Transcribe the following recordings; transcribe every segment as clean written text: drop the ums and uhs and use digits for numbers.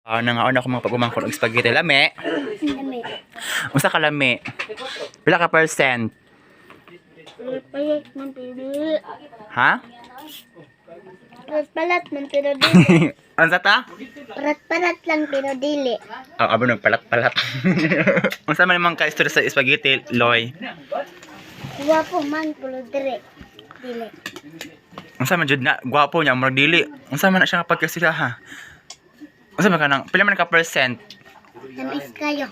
Nangaon ako mga pagumangkot og spaghetti lami. Lami. Unsa ka lami? Pila ka percent? Palat man pero dili. Ha? Palat man pero dili. Unsa ta? Parat lang pero dili. Abo nagpalat-palat. Unsa man imong ka-istorya sa spaghetti, Loy? Guwapo man pero dili. Unsa man jud na gwapo niya murag dili. Unsa man na siya kapag-istorya ha? Unsa man kanang pila man ka percent? Tamis kayo.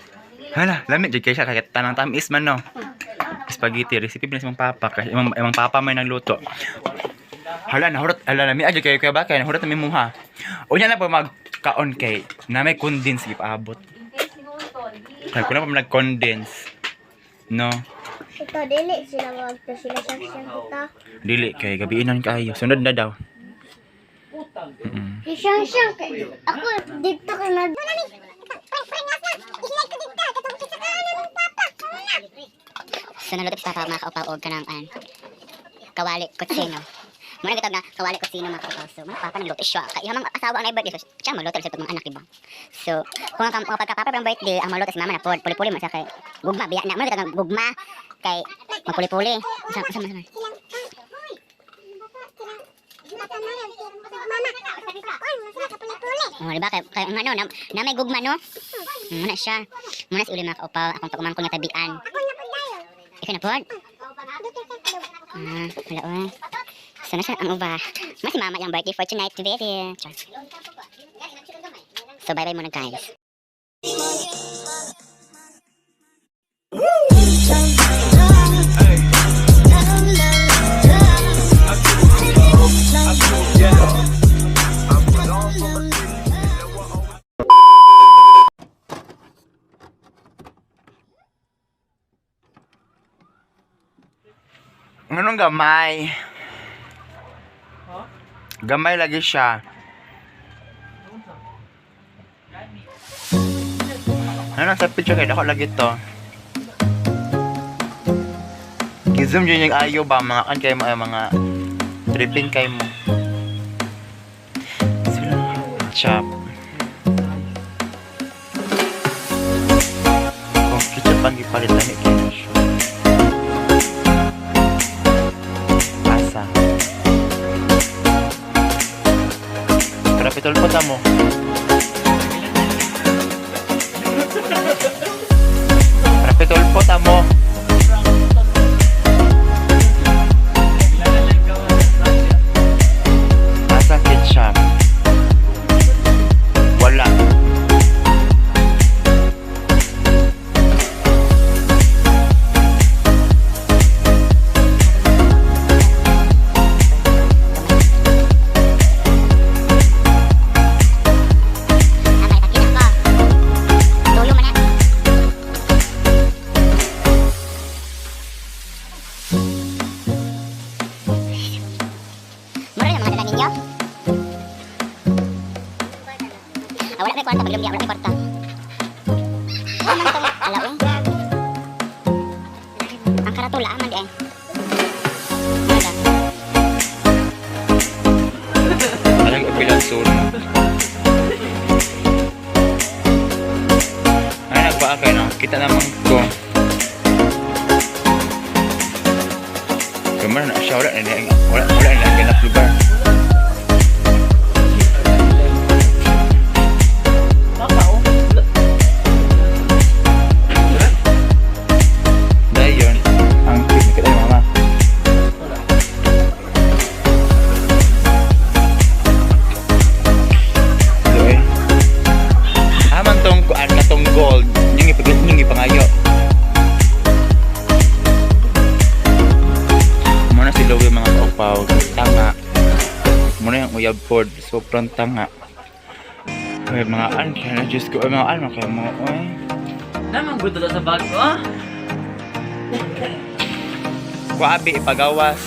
Hala, lamit jud kay siya kay tanang tamis man no. Spaghetti recipe binas imong papa kay imong papa may nagluto. Hala nahurot, hala lami aja kay ba kay nahurot na mimuha. Unya na pa magkaon kay na may condense gipaabot. Kay kuno pa nag-condense. No. Ito dili sila magto sila saksyan kita. Dili kay gabiinon kayo. Sunod na daw. Siyang kay ako dito ka na. So nalutip sa mga kaupaw og kanang kawali kutsino. Muna gitag nga kawali kutsino mga kaupaw. So mga papa nagluto siya. Kaya mga asawa ang birthday so siya magluto sa mga anak diba. So kung ang pagkapapa ng birthday ang magluto si mama na pod puli-puli man sa kay gugma biya na. Muna gitag nga gugma kay magpuli-puli. Sama. Oh, diba? Kaya ano, na may gugma, no? Muna siya. Muna si uli mga kaupaw. Akong pagumangkong nga tabian. Ikaw na po? Wala o. So, nasa ang uba. Mas si mama yung birthday for tonight to be here. So, bye-bye muna, guys. Anong gamay? Gamay lagi siya. Ano sa picture kaya ako lagi to? Gizum yun yung ayo ba mga kan kayo mga tripping kayo mo. Chop. Kung kita pang ipalitan ni kayo siya. Rapitol po mo. Rapitol po mo. Asa ketchup? Wala. Wala may kwarta, pag lumbiya, wala may kwarta. Alaw eh. Ang karatula, aman di eh. Alang ipilang sura. Ay, nagpaakay no? Kita naman ko. Kamar na siya, wala na ganap lugar. Gold, yung ipangayo. Muna si Louie mga kaupaw, tanga. Muna yung uyab pod, sobrang tanga. Kaya mga an, kaya na Diyos ko, mga an, kaya mga oy. Namang gusto sa bag ko, ah? Kuabi, ipagawas.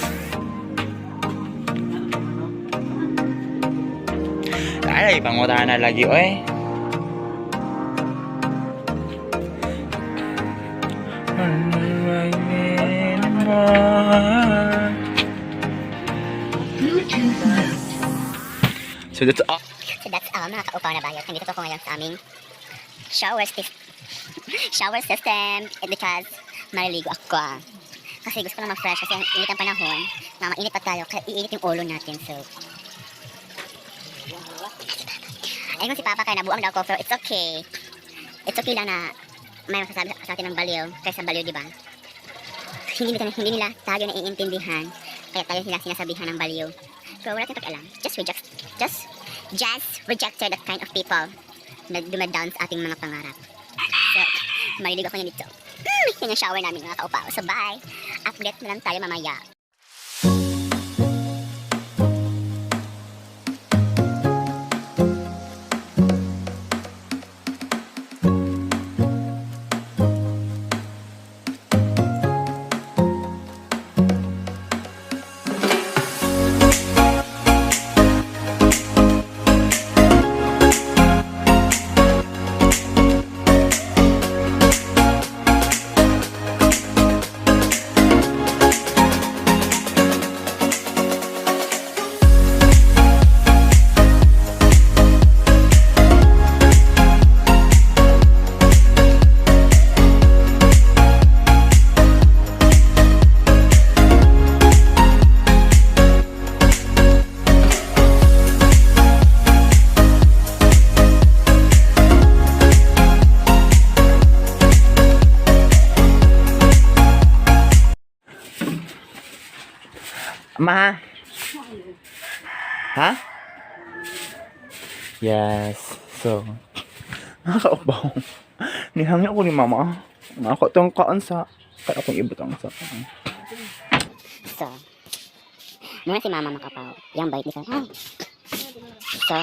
Ay, pangutangan na lagi, oy. So that's all. So that's all mga kaupaw na bayot. Nandito ako ngayon sa aming shower system because maliligo ako. Kasi gusto ko na mag-fresh kasi ang init ang panahon. Mainit pa tayo kaya iinit yung ulo natin. So, ayun si Papa kaya nabuang daw ko pero it's okay. It's okay lang na may masasabi sa atin ng baliw kaysa baliw, di ba? Hindi nila tayo naiintindihan kaya tayo sila sinasabihan ng baliw. Pero wala tayong pakialam. Just rejected that kind of people na dumadown sa ating mga pangarap. So, maliligo ako niya dito. Yan yung shower namin mga kaupaw. So, bye! Update na lang tayo mamaya. Ma? Ha? Yes. So, nakakaubaw. Nihangin ako ni Mama. Nakakatang kaan sa... Kaya akong ibutang sa... So, muna si Mama makapaw. Yang bait ni Ay. So,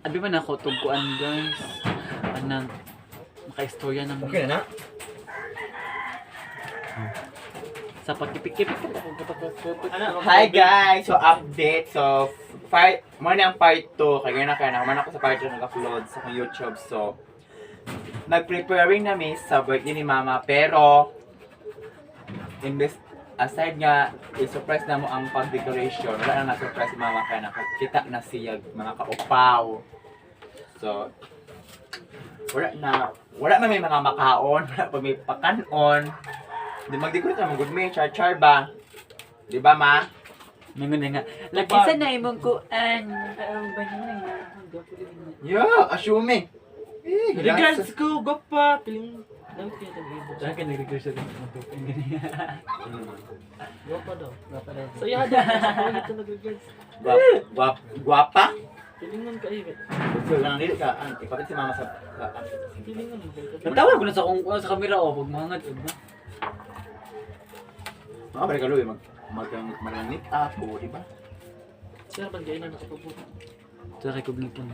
Abi man ako tugkuan guys. Anang makaistorya ng Okay na na? sa pagkipik-kipik ko. Hi guys! So update. So, muna ang part 2. Kaya na naman ako sa part 2 nag-upload sa YouTube. So, nag-preparing na miss sa birthday ni Mama. Pero, aside nga, i-surprise na mo ang pag-decoration. Wala na na-surprise si Mama kaya nakakita na siya mga kaupaw. So, wala na may mga makaon, wala pa may pakanon. Di mag-decorate na mag-good may char-char ba? Di ba, Ma? Nangun nga. Lakisan na imong kuan. Ba niya nga. Yeah, assuming. Regards ko, gapa. Piling daw kaya tag-ibo. Dahil ka nag-regards sa Gapa daw. So yada. Ito nag-regards. Guwapa? Pilingon ka ibig. So, lang nila ka. Ipatid si Mama sa... Pilingon. Natawag ko na sa camera o. Pag mahangat. Makabalik ka, Louie. Mag-meet up o, di ba? Sila ba ganyan na nakapupunta? Sa recognition.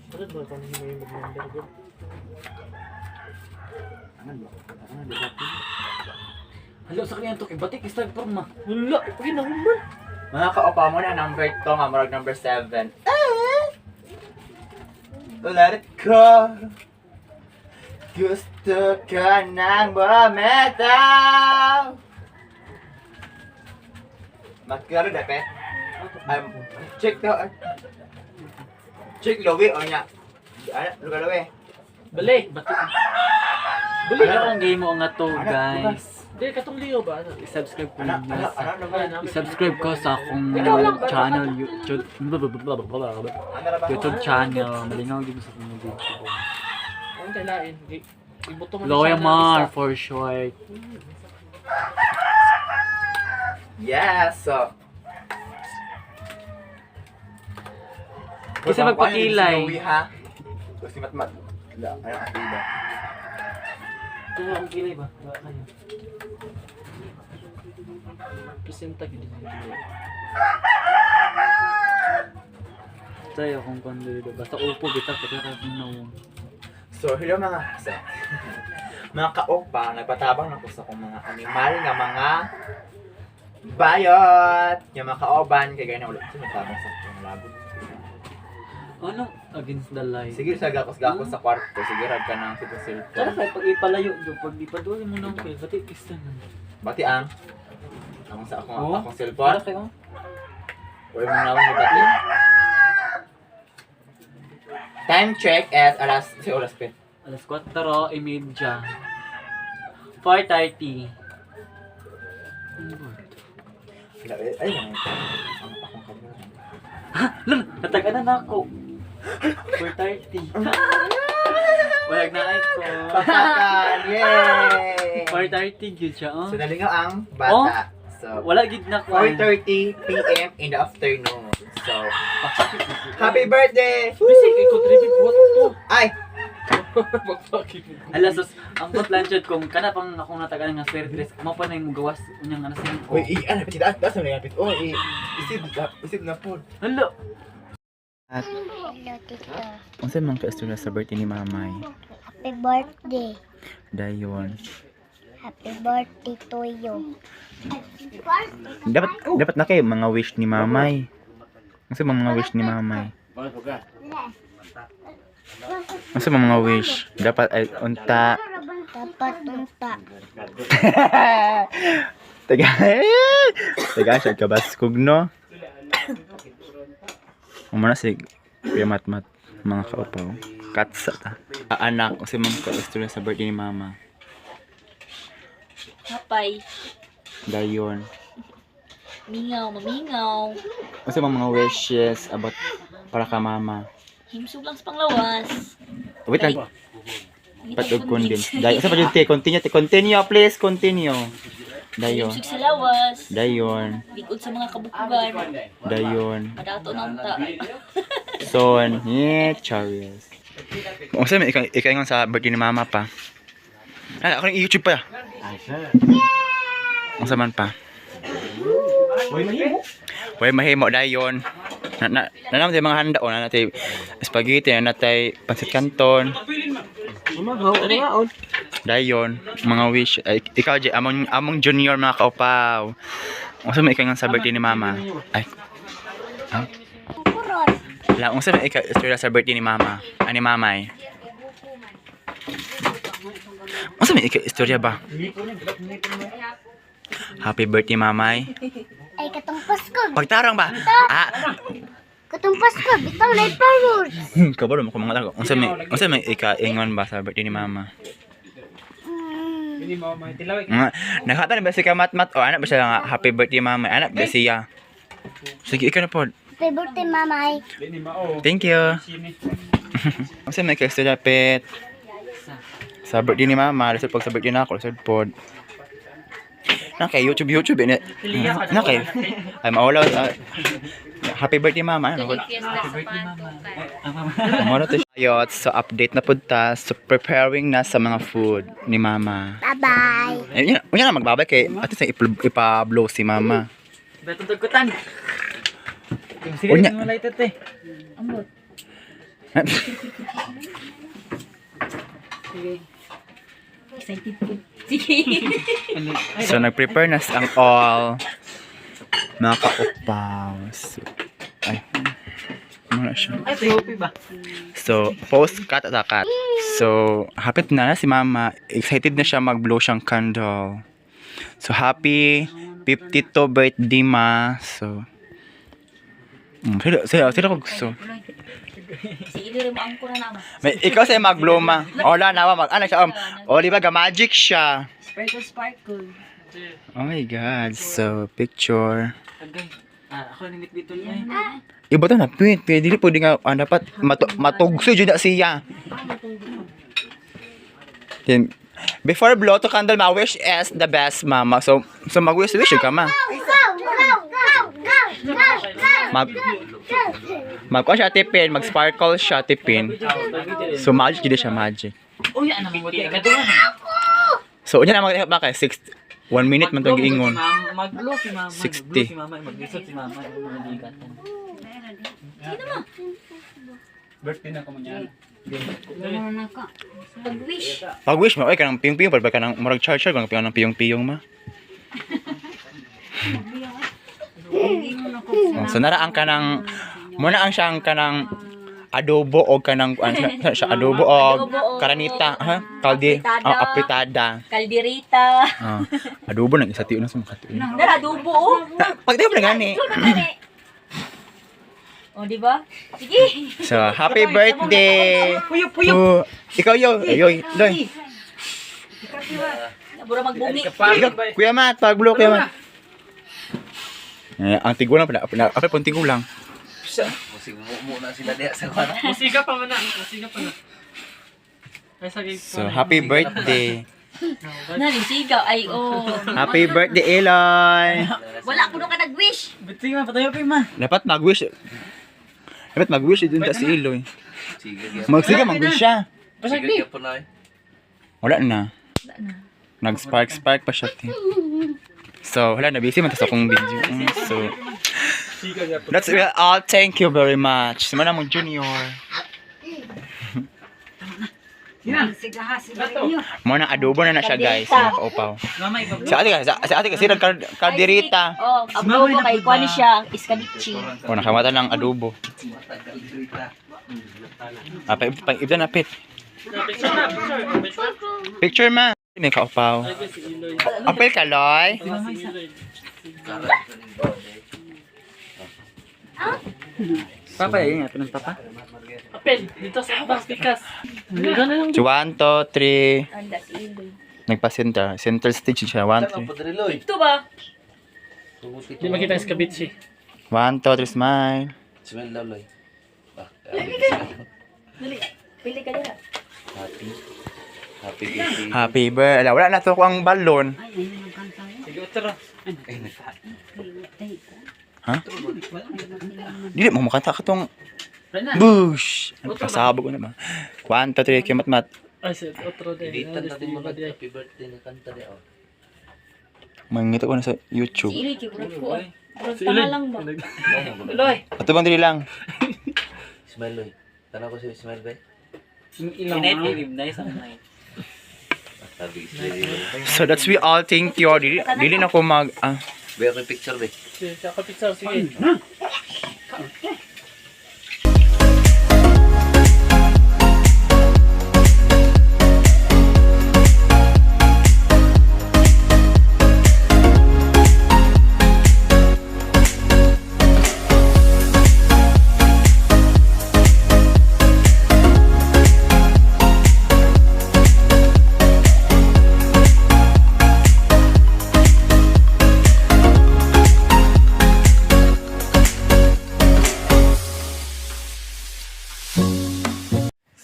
Ano ba kung hindi may mag-number ko? Ano ba? Ano ba? Hello, sa kanya to kay Batik, istag forma. Wala! Okay na naman! Mga ka-opa mo na, number 2 nga, marag number 7. Let it go. Gusto ka nang bumitaw. Magkano dapat? Check to. Check Louie o niya. Ano? Lugar Louie? Balik! Batik! Balik na ang game mo nga to, Ano? guys. Hindi, katong Leo ba? Ano? I-subscribe ko Ano? yun. Ano? I-subscribe ko sa akong channel, YouTube channel. Malingaw din sa akong video. Ang kailain. Ibuto man Loyamar for short. Yes! So, Kasi magpakilay. Louie ha? Gusto si Matmat. Wala, ano ang iba? Kaya ang kilay ba? Kaya. Presenta gini. Tayo akong kondo. Basta upo kita pati ka nawong. So, hello mga mga ka-opa, nagpatabang na ko sa kong mga animal nga mga bayot. Yung mga ka-oban, kaya gaya na ulit. Kasi nagtabang sa kong labot. Ano? Against the light. Sige, sa gakos-gakos sa kwarto. Sige, rag ka ng Tara silver. kaya pag ipalayo, pag ipaduloy mo nang kayo, pati kista na. Bati ang. Akong sa akong, Oh? akong Para cellphone. kayo? Huwag mo nawang mo bati. Time check at alas, si oras pa. Alas 4:30. 4:30. Ay, ano? Akong kamera. Lalo, nataganan na ako. 4:30. Walag na ay ko. Papakan! Yay! 4:30 yun siya, oh. So, nalingaw ang bata. So, Wala gid na ko. 4:30 p.m. in the afternoon. So, happy birthday! Kasi kay contribute mo to. Ay! Magpakit mo. Alas, ang planchad kong kana pang akong nataganan nga square dress, mo pa na yung gawas unyang ano sa ko. Uy, ano, pati taas mo na yapit. Uy, isip na po. Hello. Hello, tita. Kung saan mga ka-istorya sa birthday ni Mamay? Happy birthday. Dayon. Happy birthday to you. Dapat na kayo mga wish ni Mamay. Kung saan mga wish ni Mamay? Kung saan mga wish? Dapat ay unta. Dapat unta. Taga siya kabaskog, no? Umana si Kuya Matmat, mga kaupaw. Katsa ta. Anak, kasi mga ka-istorya sa birthday ni Mama. Hapay, Dayon. mingaw, mamingaw. Kasi mga wishes about para ka Mama. Himsog lang sa panglawas. Wait lang. Patog condense. Dayon. Sa pa continue, continue please, continue. Dayon. Himsog sa lawas. Dayon. Bigod sa mga kabukugan. Dayon. Padato na unta. Son, Charis. Kung saan ikaingon sa birthday ni Mama pa. Ay, ako ng YouTube pa. Kung saan man pa. Huwag mahimo dayon. Naman tayo mga handa o na natin spaghetti, na natin pansit canton. Dayon, mga wish. Ay, ikaw, Jay, among junior mga kaupaw. Kung saan man ikaingon sa birthday ni Mama. Ay. Wala, kung saan man ikaw sa birthday ni Mama. Ani Mamay. Kung saan man ikaw istorya ba? Happy birthday, Mamay. Ay, katong Pasko. Pagtarang ba? Katong Pasko. Bitaw na iparod. Kabalo mo kung mga tago. Kung saan man ika-ingon ba sa birthday ni Mama? Nakata na ba si Kamatmat? O anak ba siya nga happy birthday Mama? Anak ba siya? Sige, ikaw na po. Happy birthday, mamay. Thank you. Kung saan man ika-istorya pet? Sa birthday ni Mama. Lasod pag sa birthday na ako. Lasod po. Na kay YouTube ini. Na kay ay maulaw Happy birthday, mama. Ano? Happy birthday, mama. Ang mama. Mano to ayot. So, update na punta. So, preparing na sa mga food ni mama. Bye-bye. Ayun na magbabay kay at least ipa-blow si mama. Betong tagkutan. Sige, Unya. mo light ate. Excited po. Sige. So, nag-prepare na ang all. Mga kaupaw. So, ay. Ano na siya? Ay, POP ba? So, post-cut at cut. So, hapit na si mama. Excited na siya mag-blow siyang candle. So, happy 52 birthday, ma. So, sila ko gusto. Si Ido rin mo ang kuna naman. May, ikaw sa'yo mag-blow, ma. Wala na, ano siya. O, di ba, magic siya. Sparkle. Oh my God. So, picture. Agay. Ako nindit dito niya. Iba to na, pwede nga, dapat matugso dyan na siya. Then, before blow to candle, ma-wish is the best, mama. So mag-wish ka, ma. Mag-kuha siya tipin, mag-sparkle siya tipin. So, magic, hindi siya magic. Uy, ano mo di kaduan. So, unya na mag-bakit? 1 minute man itong giingon. Mag-blow si mama. 60. Mag-blow si mama. Mag-lisot si mama. Mag-ligatan. Birthday na ko mo niyan. Pag-wish. Pag-wish mo, ay, kanang piyong-piyong, pag kanang marag charger, kanang piyong-piyong, ma. So, naraan ka ng, muna ang siyang kanang adobo o kanang, adobo o karanita, ha? Apritada. Kalderita. Adobo nang isa tiyo na sa makatiyo. Dara, adobo oh. Pag di ba na gani? O, di ba? Sige. So, happy birthday! Puyo! Ikaw yo! Ayoy! Loy! Bura magbumi. Ikaw, Kuya Matt! Pag-blow, Kuya Matt! Ang tigulang pala. Apay pong tigulang. Musiga pa man na. Musiga pa na. Ay, sige. So, happy birthday! Nalisigaw. Ay, oh. Happy birthday, Eloy! Wala ko nung ka nag-wish. Sige ma, patayo pa ma. Dapat mag-wish. Dapat mag-wish dun ta si Eloy. Magsiga, mag-wish siya. Pasagdi. Wala na. Nag-spark pa siya. So, wala na. Busy man ta sa akong video. So, that's all. Thank you very much. Simana mong junior. Muna adobo na siya guys. Nakaupaw. Mama, ibablo. Si ate kasi nagkadirita. Oh, adobo kay kuha ni siya. Iskalichi. O, nakamata ng adobo. Pag-ibda na pit. Picture ma. May kaupaw. Apel ka, Loy. Papa, yun nga. Pinang papa. Apel, dito sa Bastikas. Dito na lang. 1, 2, 3. Anda si Ido. Nagpa-center. Center stage siya. 1, 3. Ito ba? Hindi makita yung skabitsi. 1, 2, 3, smile. Dali. Pili ka dira. Happy birthday. Wala na to ko ang balon. Sige, utara. Ha? Dili mo makanta ka tong bush. Pasabog ko naman. 1, 2, 3, kaya mat-mat. Ay, utara din. Happy birthday na kanta di ako. Mangita ko na sa Si YouTube. Ido kigurat ko. Kurang tanga lang ba? Loy. Ato bang dili lang. Smile Loy. Tanaw ko si Smile ba? Ilang Night, mo. babe. Nice ang night. Sabi ko So that's we all thank you. Dili na ko mag Bear may picture ba? Sige, ako picture. Sige.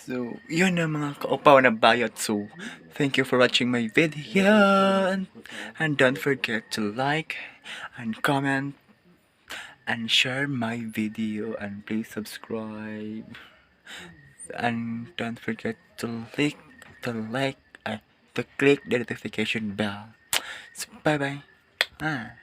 So, yun na mga kaupaw na bayot. So, thank you for watching my video. And don't forget to like and comment and share my video and please subscribe and don't forget to like to click the notification bell. So bye bye.